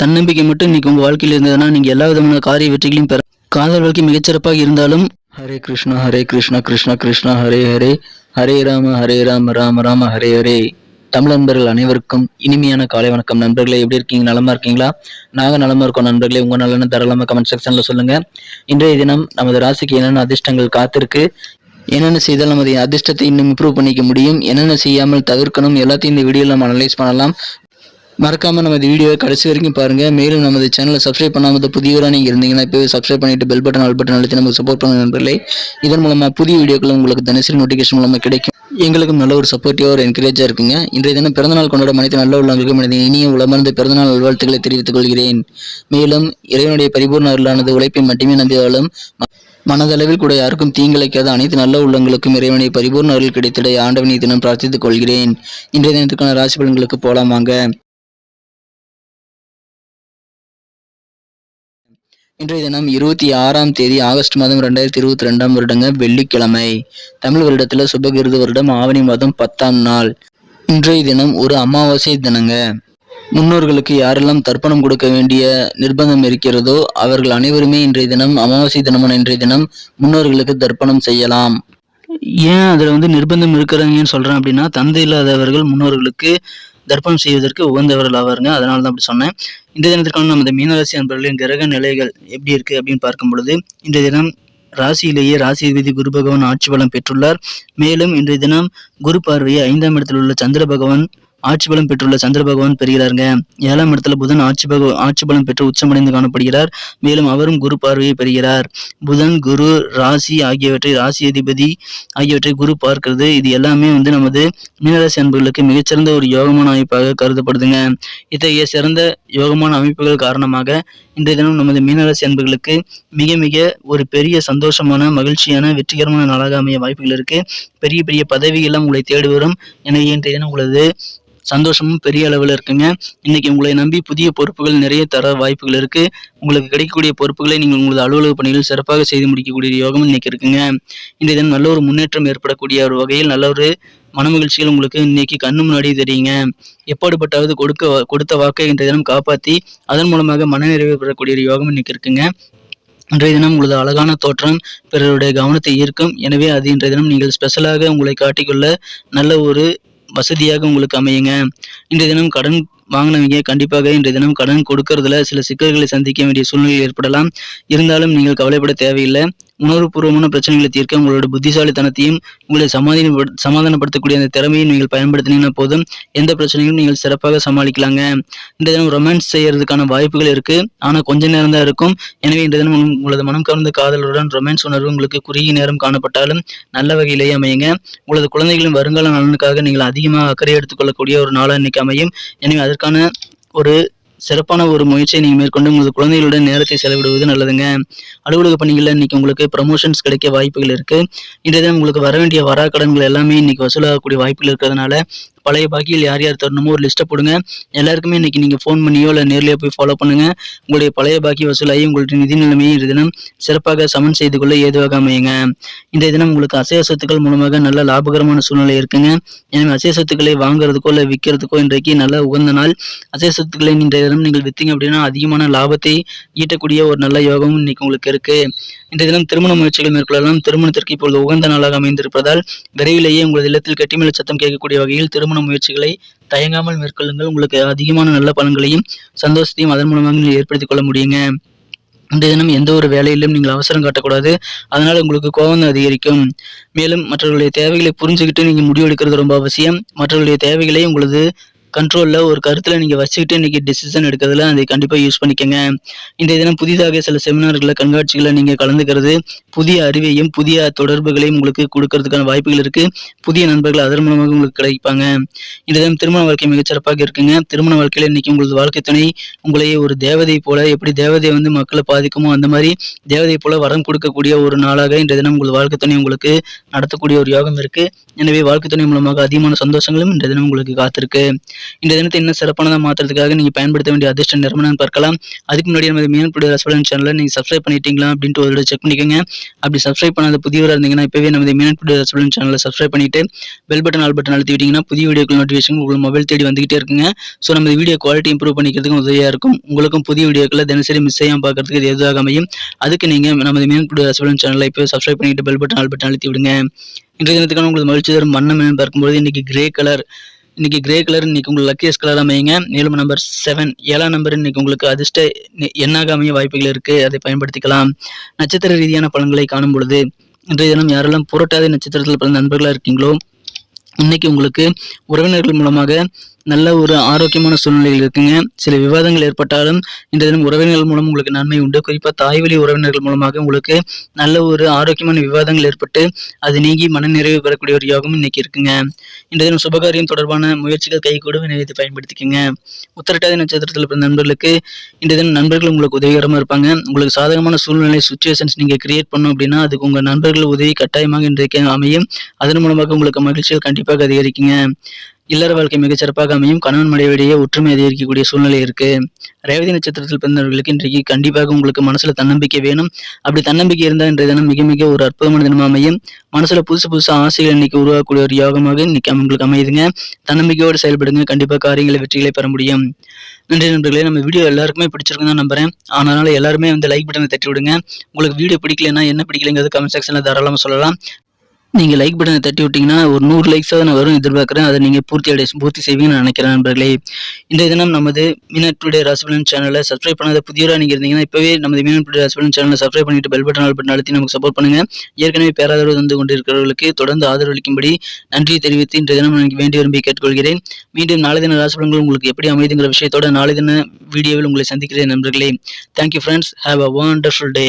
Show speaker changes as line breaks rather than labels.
தன்னம்பிக்கை மட்டும் இன்னைக்கு உங்க வாழ்க்கையில் இருந்ததுன்னா நீங்க எல்லா விதமான காரிய வெற்றிகளையும் பெற காதல் வாழ்க்கை மிகச்சிறப்பாக இருந்தாலும் ஹரே கிருஷ்ணா கிருஷ்ணா கிருஷ்ணா ஹரே ஹரே ஹரே ராம ராம ராம ஹரே ஹரே. தமிழ் நண்பர்கள் அனைவருக்கும் இனிமையான காலை வணக்கம். நண்பர்களே, எப்படி இருக்கீங்க? நலமா இருக்கீங்களா? நாங்க நலமா இருக்கோம் நண்பர்களே. உங்க நலன்னு தாராளமா கமெண்ட் செக்ஷன்ல சொல்லுங்க. இன்றைய தினம் நமது ராசிக்கு என்னென்ன அதிர்ஷ்டங்கள் காத்திருக்கு, என்னென்ன செய்தால் நமது அதிர்ஷ்டத்தை இன்னும் இம்ப்ரூவ் பண்ணிக்க முடியும், என்னென்ன செய்யாமல் தவிர்க்கணும், எல்லாத்தையும் இந்த வீடியோவில் நம்ம அனலைஸ் பண்ணலாம். மறக்காம நமது வீடியோவை கடைசி வரைக்கும் பாருங்க. மேலும் நமது சேனலை சப்ஸ்கிரைப் பண்ணாமல் புதியவராக நீங்க இருந்தீங்கன்னா இப்போவே சப்ஸ்கிரைப் பண்ணிட்டு பெல் பட்டன் ஆல் பட்டன் அழுத்தி நமக்கு சப்போர்ட் பண்ணுங்க நண்பர்களே. இதன் மூலமா புதிய வீடியோக்கள் உங்களுக்கு தினசரி நோட்டிஃபிகேஷன் மூலமா கிடைக்கும். எங்களுக்கும் நல்ல ஒரு சப்போர்ட்டிவா ஒரு என்கரேஜா இருக்குங்க. இன்றைய தினம் பிறந்தநாள் கொண்டாட அனைத்து நல்ல உள்ளவர்களுக்கும் எனது இனிய உளமார்ந்த பிறந்தநாள் நல்வாழ்த்துக்களை தெரிவித்துக் கொள்கிறேன். மேலும் இறைவனுடைய பரிபூர்ண அருளானது உழைப்பை மட்டுமே நம்பினாலும் மனதளவில் கூட யாருக்கும் தீங்கிழைக்காத அனைத்து நல்ல உள்ளங்களுக்கும் இறைவனை பரிபூர்ண அருள் கிடைத்திட ஆண்டவனை தினம் பிரார்த்தித்துக் கொள்கிறேன். இன்றைய தினத்துக்கான ராசி பலன்களுக்கு போலாம் வாங்க. இன்றைய தினம் 26ஆம் தேதி ஆகஸ்ட் மாதம் 2022 வருடங்க, வெள்ளிக்கிழமை. தமிழ் வருடத்துல சுபகிருது வருடம் ஆவணி மாதம் 10ஆம் நாள். இன்றைய தினம் ஒரு அமாவாசை தினங்க. முன்னோர்களுக்கு யாரெல்லாம் தர்ப்பணம் கொடுக்க வேண்டிய நிர்பந்தம் இருக்கிறதோ அவர்கள் அனைவருமே இன்றைய தினம் அமாவாசை தினமான இன்றைய தினம் முன்னோர்களுக்கு தர்ப்பணம் செய்யலாம். ஏன் அதுல நிர்பந்தம் இருக்கிறாங்கன்னு சொல்றேன் அப்படின்னா, தந்தை இல்லாதவர்கள் முன்னோர்களுக்கு தர்ப்பணம் செய்வதற்கு உகந்தவர்கள் ஆவாருங்க. அதனால தான் அப்படி சொன்னேன். இன்றைய தினத்திற்கான நமது மீனராசி அன்பர்களின் கிரக நிலைகள் எப்படி இருக்கு அப்படின்னு பார்க்கும் பொழுது, இன்றைய தினம் ராசியிலேயே ராசிபதி குரு பகவான் ஆட்சி பலம் பெற்றுள்ளார். மேலும் இன்றைய தினம் குரு பார்வையை 5ஆம் இடத்தில் உள்ள சந்திர பகவான் ஆட்சி பலம் பெற்றுள்ள சந்திர பகவான் பெறுகிறாருங்க. 7ஆம் இடத்துல புதன் ஆட்சி பலம் பெற்று உச்சமடைந்து காணப்படுகிறார். மேலும் அவரும் குரு பார்வையை பெறுகிறார். புதன், குரு, ராசி ஆகியவற்றை ராசி அதிபதி ஆகியவற்றை குரு பார்க்கிறது. இது எல்லாமே நமது மீனராசி அன்பர்களுக்கு மிகச்சிறந்த ஒரு யோகமான அமைப்பாக கருதப்படுதுங்க. இத்தகைய சிறந்த யோகமான அமைப்புகள் காரணமாக இன்றைய தினம் நமது மீனராசி அன்பர்களுக்கு மிக மிக ஒரு பெரிய சந்தோஷமான மகிழ்ச்சியான வெற்றிகரமான நாளாக அமைய வாய்ப்புகள் இருக்கு. பெரிய பெரிய பதவிகள் உங்களை தேடி வரும். எனவே இன்றைய தினம் உங்களது சந்தோஷமும் பெரிய அளவில் இருக்குங்க. இன்னைக்கு உங்களை நம்பி புதிய பொறுப்புகள் நிறைய தர வாய்ப்புகள் இருக்கு. உங்களுக்கு கிடைக்கக்கூடிய பொறுப்புகளை நீங்கள் உங்களது அலுவலக பணிகள் சிறப்பாக செய்து முடிக்கக்கூடிய யோகம் இன்னைக்கு இருக்குங்க. இன்றைய தினம் நல்ல ஒரு முன்னேற்றம் ஏற்படக்கூடிய ஒரு வகையில் நல்ல ஒரு மனமகிழ்ச்சிகள் உங்களுக்கு இன்னைக்கு கண்ணு முன்னாடி தெரியுங்க. எப்பாடுபட்டாவது கொடுத்த வாக்கை இன்றைய தினம் காப்பாற்றி அதன் மூலமாக மனநிறைவு பெறக்கூடிய யோகம் இன்னைக்கு இருக்குங்க. இன்றைய தினம் உங்களது அழகான தோற்றம் பிறருடைய கவனத்தை ஈர்க்கும். எனவே அது இன்றைய தினம் நீங்கள் ஸ்பெஷலாக உங்களை காட்டிக்கொள்ள நல்ல ஒரு வசதியாக உங்களுக்கு அமையுங்க. இன்றைய தினம் கடன் வாங்கினவங்க கண்டிப்பாக இன்றைய தினம் கடன் கொடுக்கறதுல சில சிக்கல்களை சந்திக்க வேண்டிய சூழ்நிலை ஏற்படலாம். இருந்தாலும் நீங்கள் கவலைப்பட தேவையில்லை. உணர்வுபூர்வமான பிரச்சனைகளை தீர்க்க உங்களோட புத்திசாலித்தனத்தையும் உங்களை சமாதானப்படுத்தக்கூடிய அந்த திறமையும் நீங்கள் பயன்படுத்தினீங்கன்னா போதும், எந்த பிரச்சனையும் நீங்கள் சிறப்பாக சமாளிக்கலாங்க. இன்றைய தினம் ரொமான்ஸ் செய்யறதுக்கான வாய்ப்புகள் இருக்கு. ஆனா கொஞ்ச நேரம் தான் இருக்கும். எனவே இன்றைய தினம் உங்களது மனம் கவர்ந்த காதலுடன் ரொமான்ஸ் உணர்வு உங்களுக்கு குறுகிய நேரம் காணப்பட்டாலும் நல்ல வகையிலேயே அமையுங்க. உங்களது குழந்தைகளின் வருங்கால நலனுக்காக நீங்கள் அதிகமாக அக்கறை எடுத்துக்கொள்ளக்கூடிய ஒரு நாளாக இன்னைக்கு அமையும். எனவே அதற்கான ஒரு சிறப்பான ஒரு முயற்சியை நீங்க மேற்கொண்டு உங்களது குழந்தைகளுடன் நேரத்தை செலவிடுவது நல்லதுங்க. அலுவலக பணிகளில் இன்னைக்கு உங்களுக்கு ப்ரமோஷன்ஸ் கிடைக்க வாய்ப்புகள் இருக்கு. இன்றைய தினம் உங்களுக்கு வர வேண்டிய வராக்கடன்கள் எல்லாமே இன்னைக்கு வசூலாகக்கூடிய வாய்ப்புகள் இருக்கிறதுனால பழைய பாக்கியில் யார் யார் தரணுமோ ஒரு லிஸ்ட்டை போடுங்க. எல்லாருக்குமே இன்னைக்கு நீங்கள் ஃபோன் பண்ணியோ இல்லை நேர்லையோ போய் ஃபாலோ பண்ணுங்க. உங்களுடைய பழைய பாக்கி வசூலாகி உங்களுடைய நிதி நிலைமையை இந்த தினம் சிறப்பாக சமன் செய்து கொள்ள ஏதுவாக அமையுங்க. இன்றைய தினம் உங்களுக்கு அசைய சொத்துக்கள் மூலமாக நல்ல லாபகரமான சூழ்நிலை இருக்குங்க. எனவே அசைய சொத்துக்களை வாங்குறதுக்கோ இல்லை விற்கிறதுக்கோ இன்றைக்கு நல்ல உகந்த நாள். அசைய சொத்துக்களை இன்றைய தினம் நீங்கள் விற்றீங்க அப்படின்னா அதிகமான லாபத்தை ஈட்டக்கூடிய ஒரு நல்ல யோகமும் இன்னைக்கு உங்களுக்கு இருக்கு. இன்றைய தினம் திருமண முயற்சிகள் மேற்கொள்ளலாம். திருமணத்திற்கு இப்பொழுது உகந்த நாளாக அமைந்திருப்பதால் விரைவிலேயே உங்களது இல்லத்தில் கெட்டிமேள சத்தம் கேட்கக்கூடிய வகையில் திருமண முயற்சிகளை தயங்காமல் மேற்கொள்ளுங்கள். உங்களுக்கு அதிகமான நல்ல பலன்களையும் சந்தோஷத்தையும் அதன் மூலமாக நீங்கள் ஏற்படுத்திக் கொள்ள முடியுங்க. இன்றைய தினம் எந்த ஒரு வேலையிலும் நீங்கள் அவசரம் காட்டக்கூடாது. அதனால உங்களுக்கு கோபம் அதிகரிக்கும். மேலும் மற்றவர்களுடைய தேவைகளை புரிஞ்சுக்கிட்டு நீங்க முடிவெடுக்கிறது ரொம்ப அவசியம். மற்றவர்களுடைய தேவைகளை உங்களது கண்ட்ரோல்ல ஒரு கருத்துல நீங்க வச்சுக்கிட்டு இன்னைக்கு டிசிஷன் எடுக்கிறதுல அதை கண்டிப்பா யூஸ் பண்ணிக்கங்க. இன்றைய தினம் புதிதாக சில செமினார்களை கண்காட்சிகளை நீங்க கலந்துக்கிறது புதிய அறிவையும் புதிய தொடர்புகளையும் உங்களுக்கு கொடுக்கறதுக்கான வாய்ப்புகள் இருக்கு. புதிய நண்பர்கள் அதன் மூலமாக உங்களுக்கு கிடைப்பாங்க. இன்றைய தினம் திருமண வாழ்க்கை மிகச்சிறப்பாக இருக்குங்க. திருமண வாழ்க்கையில இன்னைக்கு உங்களது வாழ்க்கை துணை உங்களையே ஒரு தேவதை போல, எப்படி தேவதை மக்களை பாதிக்குமோ அந்த மாதிரி தேவதை போல வரம் கொடுக்கக்கூடிய ஒரு நாளாக இன்றைய தினம் உங்களது வாழ்க்கை துணை உங்களுக்கு நடத்தக்கூடிய ஒரு யோகம் இருக்கு. எனவே வாழ்க்கை துணை மூலமாக அதிகமான சந்தோஷங்களும் இன்றைய தினம் உங்களுக்கு காத்திருக்கு. இந்த தினத்தை இன்னும் சிறப்பானதாக மாற்றுறதுக்காக நீங்கள் பயன்படுத்த வேண்டிய அதிர்ஷ்ட நிறமனு பார்க்கலாம். அதுக்கு முன்னாடி நம்ம மீனன்புடைய ரசபலன் சேனலை நீங்கள் சப்ஸ்கிரைப் பண்ணிட்டீங்களா அப்படின்ட்டு ஒரு செக் பண்ணிக்கோங்க. அப்படி சப்ஸ்கிரைப் பண்ணாத புதியவராக இருந்தீங்கன்னா இப்போவே நம்ம மீனன்புடைய ரசபலன் சேனலை சப்ஸ்கிரைப் பண்ணிட்டு பெல் பட்டன் ஆல் பட்டன் அழுத்தி விட்டீங்கன்னா புதிய வீடியோக்கள் நோட்டிஃபிகேஷன் உங்களுக்கு மொபைல் தேடி வந்துகிட்டே இருக்குங்க. ஸோ நம்ம வீடியோ குவாலிட்டி இம்ப்ரூவ் பண்ணிக்கிறதுக்கும் உதவியாக இருக்கும். உங்களுக்கும் புதிய வீடியோக்களை தினசரி மிஸ் செய்யாமல் பார்க்கறதுக்கு இது எதுவாக அமையும். அதுக்கு நீங்கள் நம்ம மீனன்புடைய ரசபலன் சேனலை இப்போ சப்ஸ்கிரைப் பண்ணிட்டு பெல் பட்டன் ஆல் பட்டன் அழுத்தி விடுங்க. இன்றைய தினத்துக்கான உங்களுக்கு மகிழ்ச்சி தரும் வண்ணம் என்னன்னு பார்க்கும்போது இன்னைக்கு கிரே கலர் இன்னைக்கு உங்களுக்கு லக்கியஸ்ட் கலர் அமையுங்க. மேலும் நம்பர் 7 7ஆம் நம்பர் இன்னைக்கு உங்களுக்கு அதிர்ஷ்ட எண்ணாக அமைய வாய்ப்புகள் இருக்கு. அதை பயன்படுத்திக்கலாம். நட்சத்திர ரீதியான பலன்களை காணும் பொழுது இன்றைய தினம் யாரெல்லாம் புரட்டாதி நட்சத்திரத்தில் பிறந்த நண்பர்களாக இருக்கீங்களோ இன்னைக்கு உங்களுக்கு உறவினர்கள் மூலமாக நல்ல ஒரு ஆரோக்கியமான சூழ்நிலைகள் இருக்குங்க. சில விவாதங்கள் ஏற்பட்டாலும் இந்த தினம் உறவினர்கள் மூலம் உங்களுக்கு நன்மை உண்டு. குறிப்பாக தாய்வழி உறவினர்கள் மூலமாக உங்களுக்கு நல்ல ஒரு ஆரோக்கியமான விவாதங்கள் ஏற்பட்டு அது நீங்கி மனநிறைவு பெறக்கூடிய ஒரு யோகம் இன்னைக்கு இருக்குங்க. இந்த தினம் சுபகாரியம் தொடர்பான முயற்சிகள் கைகூடும். இதை பயன்படுத்திக்கங்க. உத்திரட்டாதி நட்சத்திரத்தில் பிறந்த நண்பர்களுக்கு இந்த தினம் நண்பர்கள் உங்களுக்கு உதவிகரமாக இருப்பாங்க. உங்களுக்கு சாதகமான சூழ்நிலை சுச்சுவேஷன்ஸ் நீங்கள் கிரியேட் பண்ணோம் அப்படின்னா அதுக்கு உங்கள் நண்பர்கள் உதவி கட்டாயமாக இன்றைக்கு அமையும். அதன் மூலமாக உங்களுக்கு மகிழ்ச்சிகள் கண்டிப்பாக அதிகரிக்குங்க. இல்லற வாழ்க்கை மிகச்சிறப்பாக அமையும். கணவன் மனைவியிடையே ஒற்றுமை அதிகரிக்கக்கூடிய சூழ்நிலை இருக்கு. ரேவதி நட்சத்திரத்தில் பிறந்தவர்களுக்கு இன்றைக்கு கண்டிப்பாக உங்களுக்கு மனசுல தன்னம்பிக்கை வேணும். அப்படி தன்னம்பிக்கை இருந்தால் இன்றைய தினம் மிக மிக ஒரு அற்புதமான தினம் அமையும். மனசுல புதுசு ஆசைகள் இன்னைக்கு உருவாக்கக்கூடிய ஒரு யோகமாக இன்னைக்கு உங்களுக்கு அமையுதுங்க. தன்னம்பிக்கையோடு செயல்படுங்க. கண்டிப்பாக காரியங்களை வெற்றிகளை பெற முடியும். நன்றி நண்பர்களே. நம்ம வீடியோ எல்லாருக்குமே பிடிச்சிருக்குன்னு தான் நம்புறேன். அதனால எல்லாருமே லைக் பட்டனை தட்டி விடுங்க. உங்களுக்கு வீடியோ பிடிக்கலன்னா என்ன பிடிக்கலைங்கிறது கமெண்ட் செக்ஷன்ல தாராளமாக சொல்லலாம். நீங்கள் லைக் பட்டனை தட்டி விட்டீங்கன்னா ஒரு 100 லைக்ஸாக நான் வரும் எதிர்பார்க்குறேன். அதை நீங்கள் பூர்த்தி செய்வீங்கன்னு நினைக்கிறேன் நண்பர்களே. இந்த தினம் நமது மீனட் டுடே ராசிபலன் சேனலை சப்ஸ்கிரைப் பண்ணாத புதியவராக நீங்கள் இருந்தீங்கன்னா இப்போவே நமது மீனட் டுடே ராசிபலன் சேனலை சப்ஸ்கிரைப் பண்ணிட்டு பெல் பட்டன் ஆல் பட்டன் அழுத்தி நமக்கு சப்போர்ட் பண்ணுங்க. ஏற்கனவே பேராதரவு தந்து கொண்டிருக்கிறவர்களுக்கு தொடர்ந்து ஆதரவு அளிக்கும்படி நன்றி தெரிவித்து இன்றைய தினம் எனக்கு வேண்டி விரும்பி கேட்டுக்கொள்கிறேன். மீண்டும் நாளை தின ராசிபலன்கள் உங்களுக்கு எப்படி அமைதுங்கிற விஷயத்தோட நாளை தின வீடியோவில் உங்களை சந்திக்கிறேன் நண்பர்களே. Thank you friends. Have a wonderful day.